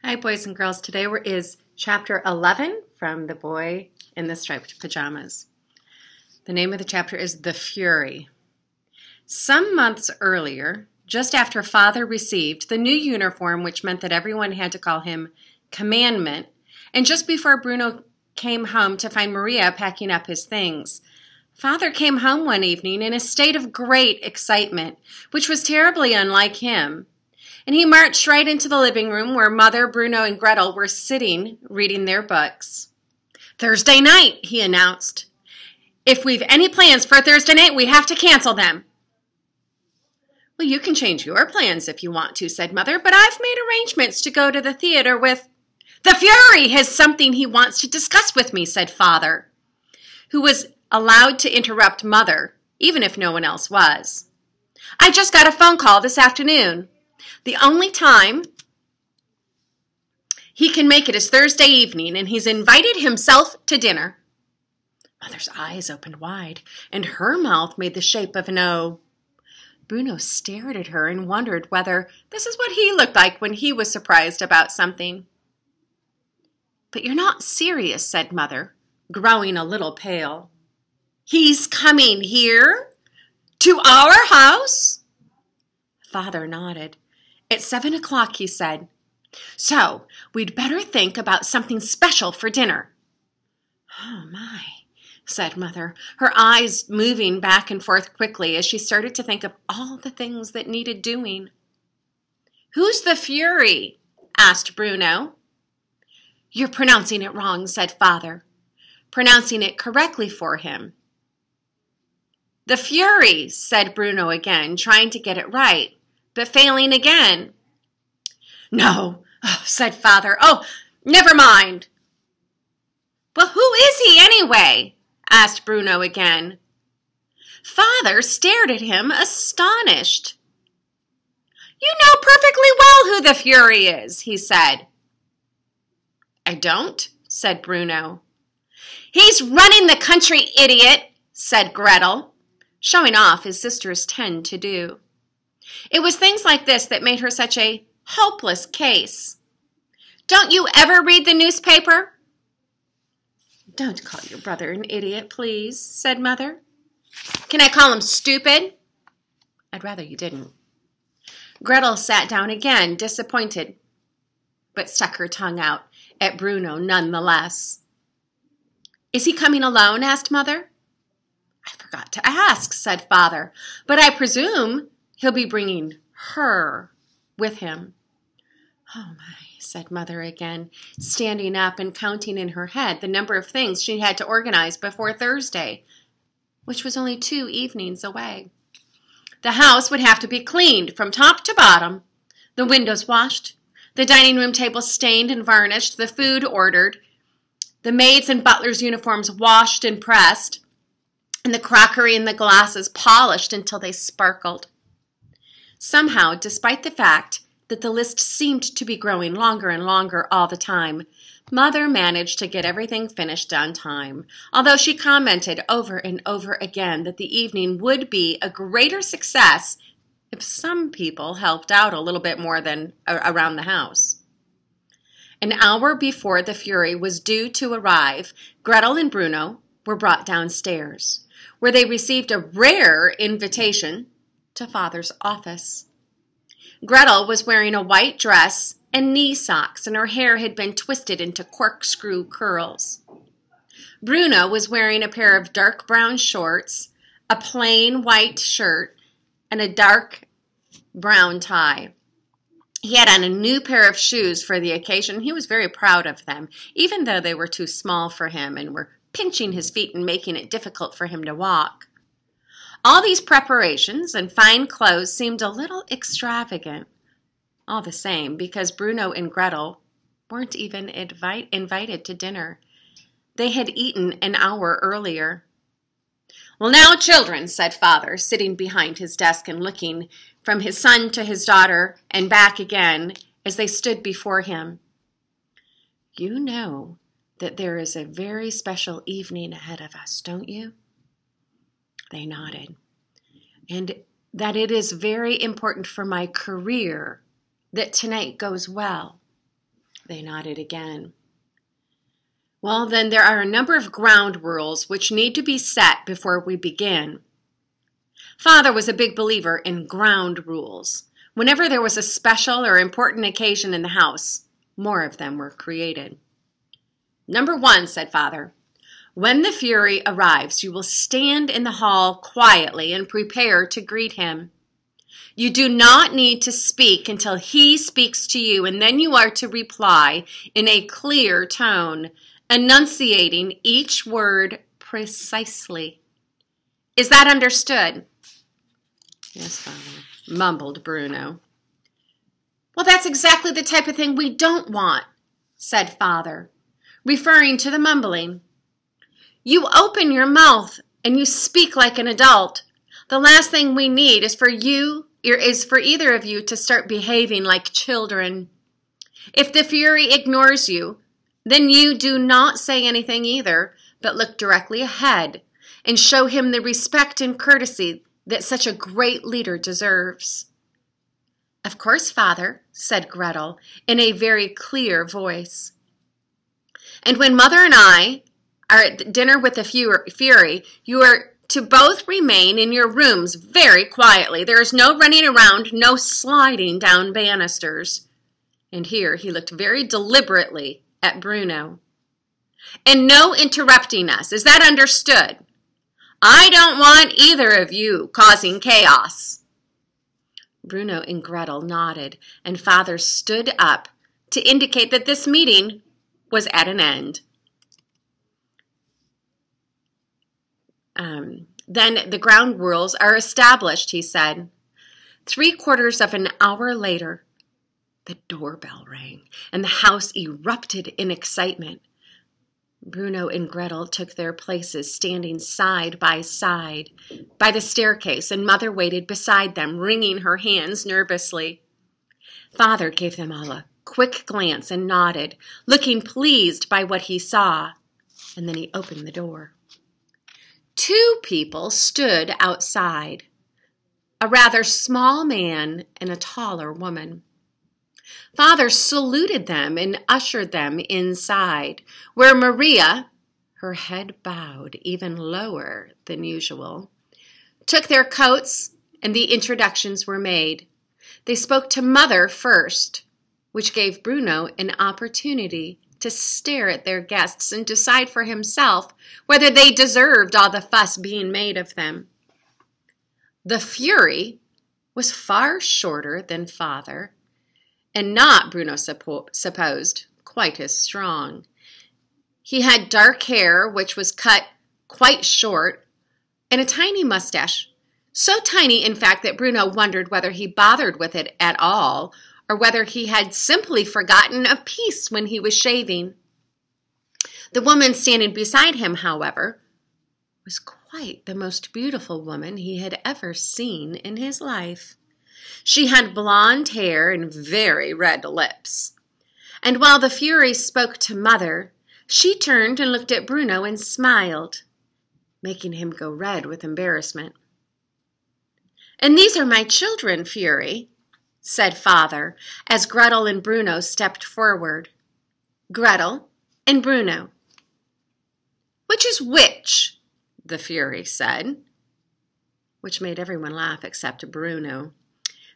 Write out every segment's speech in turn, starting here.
Hi, boys and girls. Today is chapter 11 from The Boy in the Striped Pajamas. The name of the chapter is The Fury. Some months earlier, just after Father received the new uniform, which meant that everyone had to call him Commandment, and just before Bruno came home to find Maria packing up his things, Father came home one evening in a state of great excitement, which was terribly unlike him. And he marched right into the living room where Mother, Bruno, and Gretel were sitting reading their books. "Thursday night," he announced. "If we've any plans for Thursday night, we have to cancel them." "Well, you can change your plans if you want to," said Mother, "but I've made arrangements to go to the theater with—" "The Fury has something he wants to discuss with me," said Father, who was allowed to interrupt Mother, even if no one else was. "I just got a phone call this afternoon. The only time he can make it is Thursday evening, and he's invited himself to dinner." Mother's eyes opened wide, and her mouth made the shape of an O. Bruno stared at her and wondered whether this is what he looked like when he was surprised about something. "But you're not serious," said Mother, growing a little pale. "He's coming here? To our house?" Father nodded. "It's 7 o'clock, he said. So we'd better think about something special for dinner." "Oh, my," said Mother, her eyes moving back and forth quickly as she started to think of all the things that needed doing. "Who's the Fury?" asked Bruno. "You're pronouncing it wrong," said Father, pronouncing it correctly for him. "The Fury," said Bruno again, trying to get it right, but failing again. "No," said Father. "Oh, never mind." "Well, who is he anyway?" asked Bruno again. Father stared at him, astonished. "You know perfectly well who the Fury is," he said. "I don't," said Bruno. "He's running the country, idiot," said Gretel, showing off as sisters tend to do. It was things like this that made her such a hopeless case. "Don't you ever read the newspaper?" "Don't call your brother an idiot, please," said Mother. "Can I call him stupid?" "I'd rather you didn't." Gretel sat down again, disappointed, but stuck her tongue out at Bruno nonetheless. "Is he coming alone?" asked Mother. "I forgot to ask," said Father, "but I presume he'll be bringing her with him." "Oh, my," said Mother again, standing up and counting in her head the number of things she had to organize before Thursday, which was only 2 evenings away. The house would have to be cleaned from top to bottom, the windows washed, the dining room table stained and varnished, the food ordered, the maids' and butlers' uniforms washed and pressed, and the crockery and the glasses polished until they sparkled. Somehow, despite the fact that the list seemed to be growing longer and longer all the time, Mother managed to get everything finished on time, although she commented over and over again that the evening would be a greater success if some people helped out a little bit more than around the house. An hour before the Fury was due to arrive, Gretel and Bruno were brought downstairs, where they received a rare invitation to Father's office. Gretel was wearing a white dress and knee socks, and her hair had been twisted into corkscrew curls. Bruno was wearing a pair of dark brown shorts, a plain white shirt, and a dark brown tie. He had on a new pair of shoes for the occasion. He was very proud of them, even though they were too small for him and were pinching his feet and making it difficult for him to walk. All these preparations and fine clothes seemed a little extravagant, all the same, because Bruno and Gretel weren't even invited to dinner. They had eaten an hour earlier. "Well, now, children," said Father, sitting behind his desk and looking from his son to his daughter and back again as they stood before him. "You know that there is a very special evening ahead of us, don't you?" They nodded. "And that it is very important for my career that tonight goes well." They nodded again. Well, then there are a number of ground rules which need to be set before we begin. Father was a big believer in ground rules. Whenever there was a special or important occasion in the house, more of them were created. Number 1, said Father, when the Fury arrives, you will stand in the hall quietly and prepare to greet him. You do not need to speak until he speaks to you, and then you are to reply in a clear tone, enunciating each word precisely. Is that understood? Yes, Father, mumbled Bruno. Well, that's exactly the type of thing we don't want, said Father, referring to the mumbling. You open your mouth and you speak like an adult. The last thing we need is for either of you to start behaving like children. If the Fury ignores you, then you do not say anything either, but look directly ahead and show him the respect and courtesy that such a great leader deserves. Of course, Father, said Gretel in a very clear voice. And when Mother and I are at dinner with the Fury, you are to both remain in your rooms very quietly. There is no running around, no sliding down banisters. And here he looked very deliberately at Bruno. And no interrupting us. Is that understood? I don't want either of you causing chaos. Bruno and Gretel nodded, and Father stood up to indicate that this meeting was at an end. Then the ground rules are established, he said. 3/4 of an hour later, the doorbell rang, and the house erupted in excitement. Bruno and Gretel took their places, standing side by side by the staircase, and Mother waited beside them, wringing her hands nervously. Father gave them all a quick glance and nodded, looking pleased by what he saw, and then he opened the door. 2 people stood outside, a rather small man and a taller woman. Father saluted them and ushered them inside, where Maria, her head bowed even lower than usual, took their coats and the introductions were made. They spoke to Mother first, which gave Bruno an opportunity to stare at their guests and decide for himself whether they deserved all the fuss being made of them. The Fury was far shorter than Father, and not, Bruno supposed, quite as strong. He had dark hair, which was cut quite short, and a tiny mustache, so tiny, in fact, that Bruno wondered whether he bothered with it at all, or whether he had simply forgotten a piece when he was shaving. The woman standing beside him, however, was quite the most beautiful woman he had ever seen in his life. She had blonde hair and very red lips. And while the Fury spoke to Mother, she turned and looked at Bruno and smiled, making him go red with embarrassment. And these are my children, Fury, said Father, as Gretel and Bruno stepped forward. Gretel and Bruno. Which is which? The Fury said, which made everyone laugh except Bruno,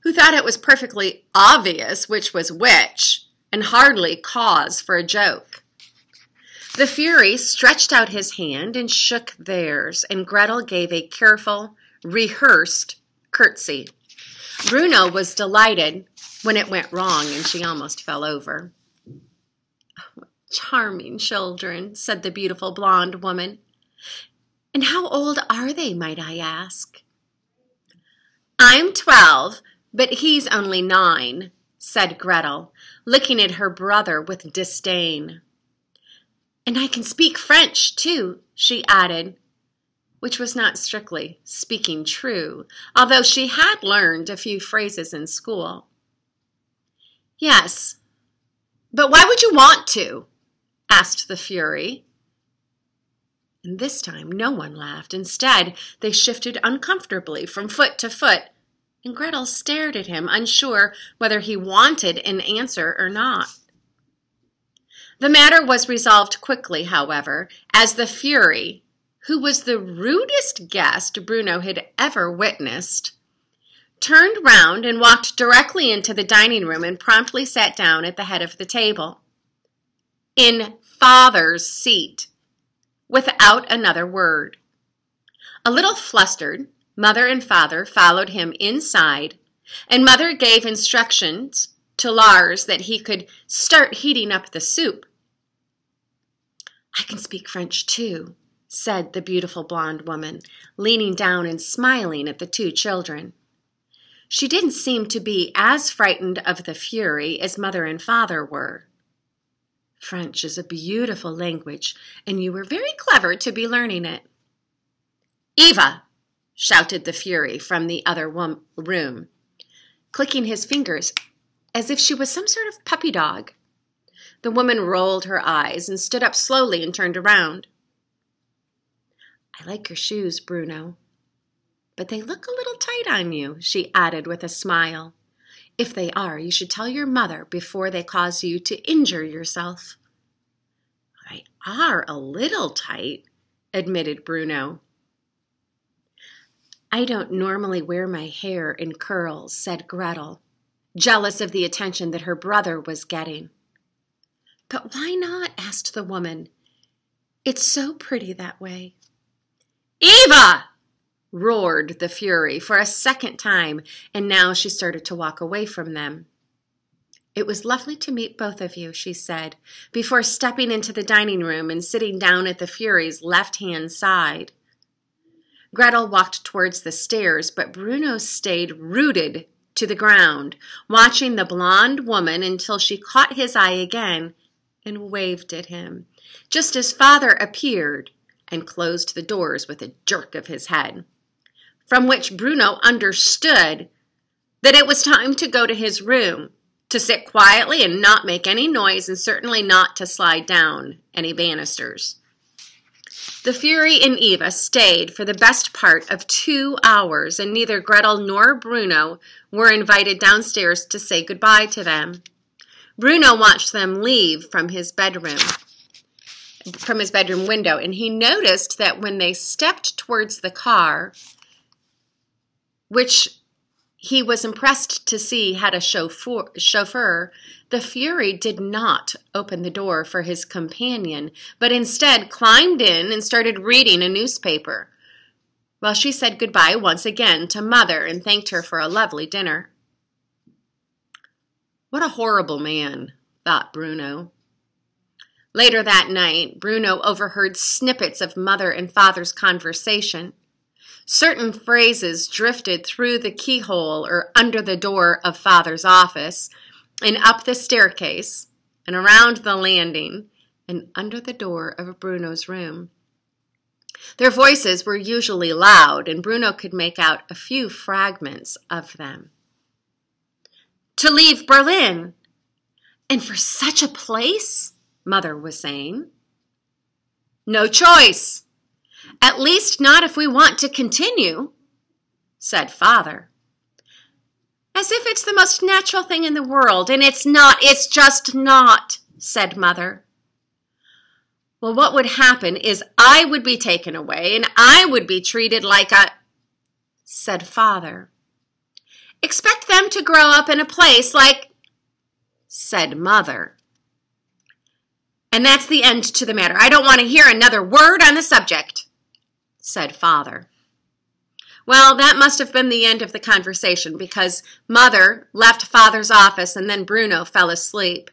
who thought it was perfectly obvious which was which, and hardly cause for a joke. The Fury stretched out his hand and shook theirs, and Gretel gave a careful, rehearsed curtsy. Bruno was delighted when it went wrong, and she almost fell over. Oh, charming children, said the beautiful blonde woman. And how old are they, might I ask? I'm 12, but he's only 9, said Gretel, looking at her brother with disdain. And I can speak French, too, she added, which was not strictly speaking true, although she had learned a few phrases in school. Yes, but why would you want to? Asked the Fury. And this time no one laughed. Instead, they shifted uncomfortably from foot to foot, and Gretel stared at him, unsure whether he wanted an answer or not. The matter was resolved quickly, however, as the Fury, who was the rudest guest Bruno had ever witnessed, turned round and walked directly into the dining room and promptly sat down at the head of the table, in Father's seat, without another word. A little flustered, Mother and Father followed him inside, and Mother gave instructions to Lars that he could start heating up the soup. "I can speak French too," said the beautiful blonde woman, leaning down and smiling at the two children. She didn't seem to be as frightened of the Fury as Mother and Father were. "French is a beautiful language, and you were very clever to be learning it." "Eva!" shouted the Fury from the other room, clicking his fingers as if she was some sort of puppy dog. The woman rolled her eyes and stood up slowly and turned around. "I like your shoes, Bruno, but they look a little tight on you," she added with a smile. "If they are, you should tell your mother before they cause you to injure yourself." "They are a little tight," admitted Bruno. "I don't normally wear my hair in curls," said Gretel, jealous of the attention that her brother was getting. "But why not?" asked the woman. "It's so pretty that way." "Eva!" roared the Fury for a second time, and now she started to walk away from them. "It was lovely to meet both of you," she said, before stepping into the dining room and sitting down at the Fury's left-hand side. Gretel walked towards the stairs, but Bruno stayed rooted to the ground, watching the blonde woman until she caught his eye again and waved at him, just as Father appeared and closed the doors with a jerk of his head, from which Bruno understood that it was time to go to his room, to sit quietly and not make any noise, and certainly not to slide down any banisters. The Fury and Eva stayed for the best part of 2 hours, and neither Gretel nor Bruno were invited downstairs to say goodbye to them. Bruno watched them leave from his bedroom window, and he noticed that when they stepped towards the car, which he was impressed to see had a chauffeur, the Fury did not open the door for his companion, but instead climbed in and started reading a newspaper, while she said goodbye once again to Mother and thanked her for a lovely dinner. "What a horrible man," thought Bruno. Later that night, Bruno overheard snippets of Mother and Father's conversation. Certain phrases drifted through the keyhole or under the door of Father's office, and up the staircase, and around the landing, and under the door of Bruno's room. Their voices were usually loud, and Bruno could make out a few fragments of them. "To leave Berlin! And for such a place?" Mother was saying. "No choice. At least not if we want to continue," said Father. "As if it's the most natural thing in the world, and it's not, it's just not," said Mother. "Well, what would happen is I would be taken away, and I would be treated like a," said Father. "Expect them to grow up in a place like," said Mother. "And that's the end to the matter. I don't want to hear another word on the subject," said Father. Well, that must have been the end of the conversation, because Mother left Father's office and then Bruno fell asleep.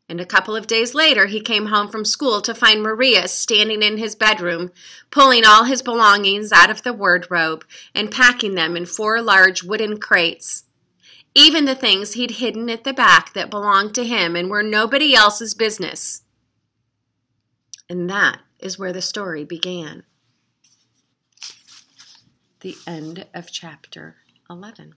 And a couple of days later, he came home from school to find Maria standing in his bedroom, pulling all his belongings out of the wardrobe and packing them in 4 large wooden crates, even the things he'd hidden at the back that belonged to him and were nobody else's business. And that is where the story began. The end of chapter 11.